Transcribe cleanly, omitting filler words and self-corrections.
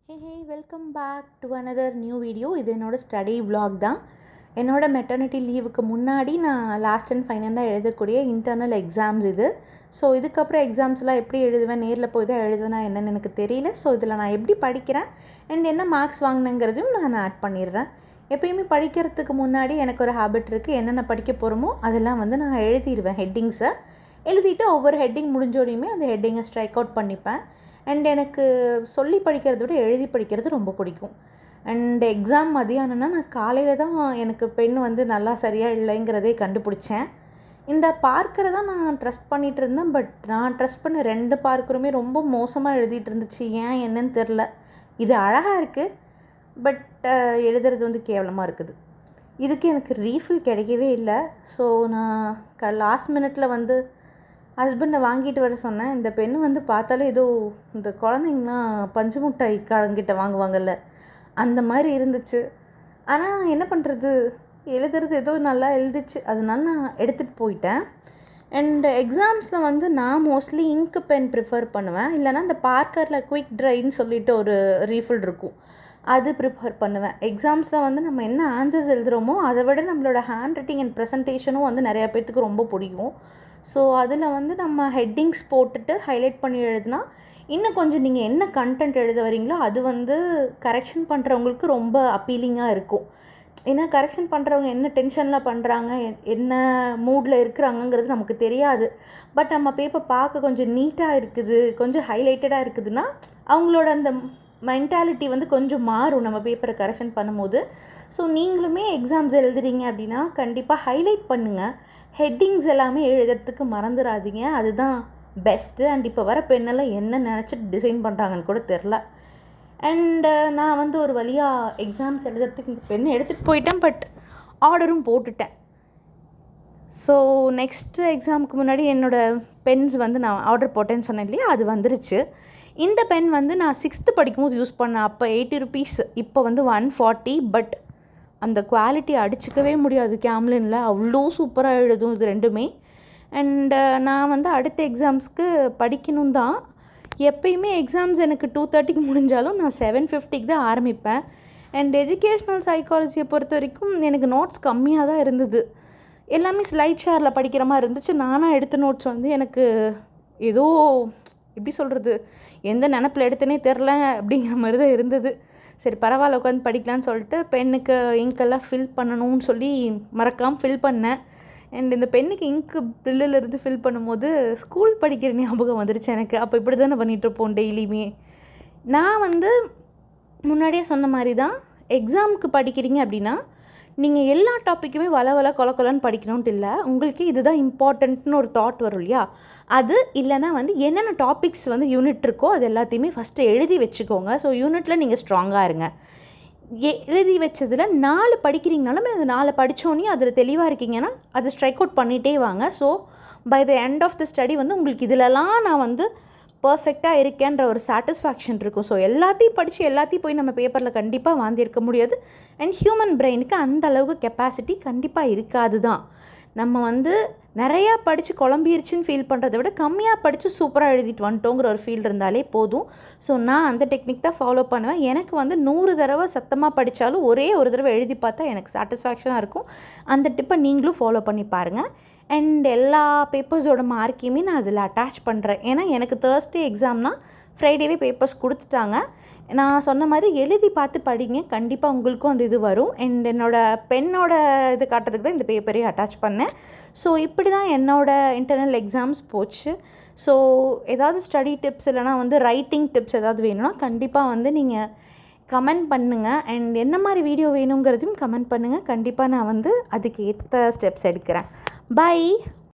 Hey, welcome back to another new video. இது என்னோட study vlog தான். என்னோட மெட்டர்னிட்டி லீவுக்கு முன்னாடி நான் லாஸ்ட் அண்ட் ஃபைனலாக எழுதக்கூடிய இன்டர்னல் எக்ஸாம்ஸ் இது. ஸோ இதுக்கப்புறம் எக்ஸாம்ஸ்லாம் எப்படி எழுதுவேன், நேரில் போய் தான் எழுதுவேனா என்னென்னு எனக்கு தெரியல. ஸோ இதில் நான் எப்படி படிக்கிறேன் அண்ட் என்ன மார்க்ஸ் வாங்கினேங்கிறதையும் நான் ஆட் பண்ணிடுறேன். எப்பயுமே படிக்கிறதுக்கு முன்னாடி எனக்கு ஒரு ஹேபிட் இருக்குது. என்னென்ன படிக்க போகிறோமோ அதெல்லாம் வந்து நான் எழுதிடுவேன். ஹெட்டிங்ஸை எழுதிட்டு ஒவ்வொரு ஹெட்டிங் முடிஞ்சோடையுமே அந்த ஹெட்டிங்கை ஸ்ட்ரைக் அவுட் பண்ணிப்பேன். அண்ட் எனக்கு சொல்லி படிக்கிறத விட எழுதி படிக்கிறது ரொம்ப பிடிக்கும். அண்ட் எக்ஸாம் மதியானம்னா நான் காலையில் தான் எனக்கு பென் வந்து நல்லா சரியாக இல்லைங்கிறதே கண்டுபிடிச்சேன். இந்த பார்க்கரை தான் நான் ட்ரஸ்ட் பண்ணிகிட்டு இருந்தேன். பட் நான் ட்ரஸ்ட் பண்ண 2 பார்க்கருமே ரொம்ப மோசமாக எழுதிட்டு இருந்துச்சு. ஏன் என்னன்னு தெரில. இது அழகாக இருக்குது, பட் எழுதுறது வந்து கேவலமாக இருக்குது. இதுக்கு எனக்கு ரீஃபில் கிடைக்கவே இல்லை. ஸோ நான் லாஸ்ட் மினிட்டில் வந்து ஹஸ்பண்டை வாங்கிட்டு வர சொன்னேன். இந்த பெண்ணு வந்து பார்த்தாலே ஏதோ இந்த குழந்தைங்களாம் பஞ்சு மிட்டாய் காரங்கிட்ட வாங்குவாங்கல்ல, அந்த மாதிரி இருந்துச்சு. ஆனால் என்ன பண்ணுறது, எழுதுறது ஏதோ நல்லா எழுதிச்சு. அதனால நான் எடுத்துகிட்டு போயிட்டேன். அண்ட் எக்ஸாம்ஸில் வந்து நான் மோஸ்ட்லி இங்க் பென் ப்ரிஃபர் பண்ணுவேன். இல்லைனா இந்த பார்க்கரில் குயிக் ட்ரைன்னு சொல்லிட்டு ஒரு ரீஃபில் இருக்கும், அது ப்ரிஃபர் பண்ணுவேன். எக்ஸாம்ஸில் வந்து நம்ம என்ன ஆன்சர்ஸ் எழுதுகிறோமோ அதை விட நம்மளோட ஹேண்ட் ரைட்டிங் அண்ட் ப்ரெசன்டேஷனும் வந்து நிறையா பேர்த்துக்கு ரொம்ப பிடிக்கும். ஸோ அதில் வந்து நம்ம ஹெட்டிங்ஸ் போட்டுட்டு ஹைலைட் பண்ணி எழுதுனா இன்னும் கொஞ்சம் நீங்கள் என்ன கண்டென்ட் எழுத வரீங்களோ அது வந்து கரெக்ஷன் பண்ணுறவங்களுக்கு ரொம்ப அப்பீலிங்காக இருக்கும். ஏன்னா கரெக்ஷன் பண்ணுறவங்க என்ன டென்ஷனில் பண்ணுறாங்க, என்ன மூடில் இருக்கிறாங்கங்கிறது நமக்கு தெரியாது. பட் நம்ம பேப்பர் பார்க்க கொஞ்சம் நீட்டாக இருக்குது, கொஞ்சம் ஹைலைட்டடாக இருக்குதுன்னா அவங்களோட அந்த மென்டாலிட்டி வந்து கொஞ்சம் மாறும் நம்ம பேப்பரை கரெக்ஷன் பண்ணும்போது. ஸோ நீங்களுமே எக்ஸாம்ஸ் எழுதுறீங்க அப்படின்னா கண்டிப்பாக ஹைலைட் பண்ணுங்கள். ஹெட்டிங்ஸ் எல்லாமே எழுதுறதுக்கு மறந்துடாதீங்க, அதுதான் பெஸ்ட்டு. அண்ட் இப்போ வர பெண்ணெல்லாம் என்ன நினச்சிட்டு டிசைன் பண்ணுறாங்கன்னு கூட தெரில. அண்டு நான் வந்து ஒரு வழியாக எக்ஸாம்ஸ் எழுதுறதுக்கு இந்த பெண்ணை எடுத்துகிட்டு போயிட்டேன். பட் ஆர்டரும் போட்டுட்டேன். ஸோ நெக்ஸ்ட்டு எக்ஸாமுக்கு முன்னாடி என்னோடய பென்ஸ் வந்து நான் ஆர்டர் போட்டேன்னு சொன்னேன் இல்லையா, அது வந்துருச்சு. இந்த பென் வந்து நான் 6th படிக்கும்போது யூஸ் பண்ணேன். அப்போ 80 rupees, இப்போ வந்து 140. பட் அந்த குவாலிட்டி அடிச்சிக்கவே முடியாது. கேம்லினில் அவ்வளோ சூப்பராக எழுதும் இது ரெண்டுமே. அண்டு நான் வந்து அடுத்த எக்ஸாம்ஸ்க்கு படிக்கணும் தான். எப்பயுமே எக்ஸாம்ஸ் எனக்கு 2:30க்கு முடிஞ்சாலும் நான் 7:50க்கு தான் ஆரம்பிப்பேன். அண்ட் எஜுகேஷ்னல் சைக்காலஜியை பொறுத்த வரைக்கும் எனக்கு நோட்ஸ் கம்மியாக தான் இருந்தது. எல்லாமே ஸ்லைட் ஷேரில் படிக்கிற மாதிரி இருந்துச்சு. நானாக எடுத்த நோட்ஸ் வந்து எனக்கு ஏதோ எப்படி சொல்கிறது, எந்த நினப்பில் எடுத்தனே தெரில அப்படிங்கிற மாதிரி தான் இருந்தது. சரி பரவாயில்ல, உட்காந்து படிக்கலான்னு சொல்லிட்டு பென்னுக்கு இங்கெல்லாம் ஃபில் பண்ணணும்னு சொல்லி மறக்காமல் ஃபில் பண்ணேன். அண்ட் இந்த பென்னுக்கு இங்க்கு பில்லிலிருந்து ஃபில் பண்ணும்போது ஸ்கூல் படிக்கிற ஞாபகம் வந்துருச்சு எனக்கு. அப்போ இப்படி தானே பண்ணிகிட்ருப்போம் டெய்லியுமே. நான் வந்து முன்னாடியே சொன்ன மாதிரி தான், எக்ஸாமுக்கு படிக்கிறீங்க அப்படின்னா நீங்கள் எல்லா டாப்பிக்குமே வள கொலன்னு படிக்கணுன்ட்டு இல்லை. உங்களுக்கு இதுதான் இம்பார்ட்டண்ட்னு ஒரு தாட் வரும் இல்லையா, அது இல்லைனா வந்து என்னென்ன டாபிக்ஸ் வந்து யூனிட் இருக்கோ அது எல்லாத்தையுமே ஃபஸ்ட்டு எழுதி வச்சுக்கோங்க. ஸோ யூனிட்டில் நீங்கள் ஸ்ட்ராங்காக இருங்க. எழுதி வச்சதில் 4 படிக்கிறீங்கனாலும் அது 4 படித்தோன்னே அதில் தெளிவாக இருக்கீங்கன்னா அது ஸ்ட்ரைக் அவுட் பண்ணிகிட்டே வாங்க. So by the end of the study வந்து உங்களுக்கு இதிலலாம் நான் வந்து பர்ஃபெக்டாக இருக்கேன்ற ஒரு சாட்டிஸ்ஃபேக்ஷன் இருக்கும். ஸோ எல்லாத்தையும் படித்து எல்லாத்தையும் போய் நம்ம பேப்பரில் கண்டிப்பாக வாந்திருக்க முடியாது. அண்ட் ஹியூமன் பிரெயினுக்கு அந்த அளவுக்கு கெப்பாசிட்டி கண்டிப்பாக இருக்காது தான். நம்ம வந்து நிறையா படித்து குழம்பிருச்சுன்னு ஃபீல் பண்ணுறதை விட கம்மியாக படித்து சூப்பராக எழுதிட்டு வந்துட்டோங்கிற ஒரு ஃபீல் இருந்தாலே போதும். ஸோ நான் அந்த டெக்னிக் தான் ஃபாலோ பண்ணுவேன். எனக்கு வந்து 100 தடவை சத்தமாக படித்தாலும் ஒரே ஒரு தடவை எழுதி பார்த்தா எனக்கு சாட்டிஸ்ஃபேக்ஷனாக இருக்கும். அந்த டிப்பை நீங்களும் ஃபாலோ பண்ணி பாருங்கள். அண்ட் எல்லா பேப்பர்ஸோட மார்க்கையுமே நான் அதில் அட்டாச் பண்ணுறேன். ஏன்னா எனக்கு தேர்ஸ்டே எக்ஸாம்னா ஃப்ரைடேவே பேப்பர்ஸ் கொடுத்துட்டாங்க. நான் சொன்ன மாதிரி எழுதி பார்த்து படிங்க, கண்டிப்பாக உங்களுக்கும் அந்த இது வரும். அண்ட் என்னோடய பெண்ணோட இது காட்டுறதுக்கு தான் இந்த பேப்பரையும் அட்டாச் பண்ணேன். ஸோ இப்படி தான் என்னோடய இன்டர்னல் எக்ஸாம்ஸ் போச்சு. ஸோ ஏதாவது ஸ்டடி டிப்ஸ் இல்லைனா வந்து ரைட்டிங் டிப்ஸ் ஏதாவது வேணும்னா கண்டிப்பாக வந்து நீங்கள் கமெண்ட் பண்ணுங்கள். அண்ட் என்ன மாதிரி வீடியோ வேணுங்கிறதையும் கமெண்ட் பண்ணுங்கள். கண்டிப்பாக நான் வந்து அதுக்கு ஏற்ற ஸ்டெப்ஸ் எடுக்கிறேன். Bye.